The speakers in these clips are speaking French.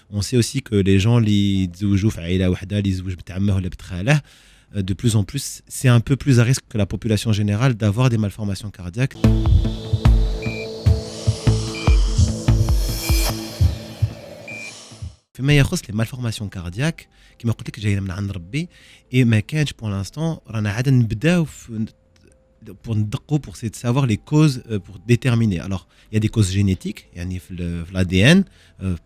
On sait aussi que les gens اللي يتزوجوا في عائلة واحدة اللي يتزوج بنت عمه ولا بنت خاله de plus en plus, c'est un peu plus à risque que la population générale d'avoir des malformations cardiaques. فيما يخص les malformations cardiaques كما قلت لك جايين من عند ربي et ما كانش pour l'instant رانا عاد نبداو pour ندقوا pour essayer de savoir les causes pour déterminer. Alors, il y a des causes génétiques, يعني في l'ADN,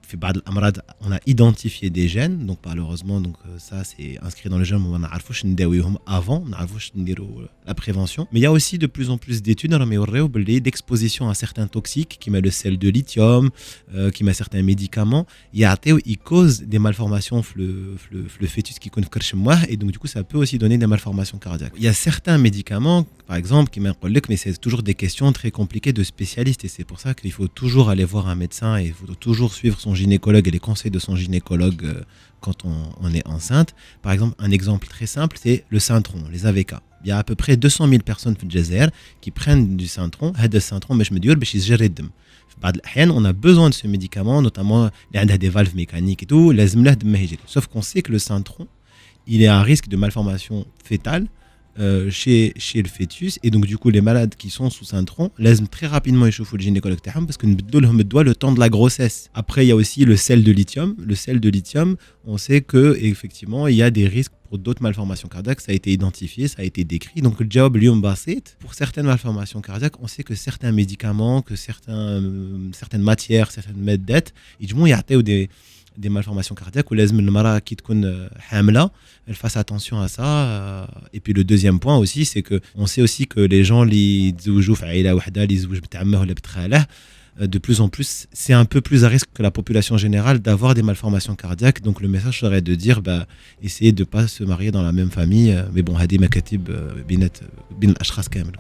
في بعض الأمراض on a identifié des gènes, donc malheureusement donc ça c'est inscrit dans le gène, ما نعرفوش نداويهم avant, ما نعرفوش نديروا la prévention. Mais il y a aussi de plus en plus d'études راهم يوريو باللي d'exposition à certains toxiques qui met le sel de lithium, qui met certains médicaments, ils causent des malformations le fœtus qui يكون في كرش مواه et donc du coup ça peut aussi donner des malformations cardiaques. Il y a certains médicaments par exemple, qui mais c'est toujours des questions très compliquées de spécialistes et c'est pour ça qu'il faut toujours aller voir un médecin et il faut toujours suivre son gynécologue et les conseils de son gynécologue quand on est enceinte. Par exemple, un exemple très simple, c'est le Syntron, les AVK. Il y a à peu près 200 000 personnes في الجزائر qui prennent du Syntron. هذا السنترون باش مديور باش يسجل الدم. في بعض الأحيان, on a besoin de ce médicament, notamment اللي عندها des valves mécaniques et tout, لازم له دم يجري. Sauf qu'on sait que le Syntron, il est à risque de malformation fétale chez le fœtus et donc du coup les malades qui sont sous Syntron لازم très rapidement يشوفوا le gynécologue تاعهم parce que نبدلوا لهم الدواء le temps de la grossesse. Après il y a aussi le sel de lithium. Le sel de lithium, on sait que effectivement il y a des risques pour d'autres malformations cardiaques, ça a été identifié, ça a été décrit. Donc الجواب اليوم بسيط. Pour certaines malformations cardiaques, on sait que certains médicaments, que certaines matières, certaines médettes, يجموا يعطيو des malformations cardiaques ou لازم المرأة كي تكون حاملة elle fasse attention à ça. Et puis le deuxième point aussi, c'est que on sait aussi que les gens اللي يتزوجوا في عائلة واحدة اللي يتزوج بنت عمه ولا بنت خاله de plus en plus, c'est un peu plus à risque que la population générale d'avoir des malformations cardiaques. Donc le message serait de dire essayez de pas se marier dans la même famille. Mais bon, هذه مكاتب بين الأشخاص كامل.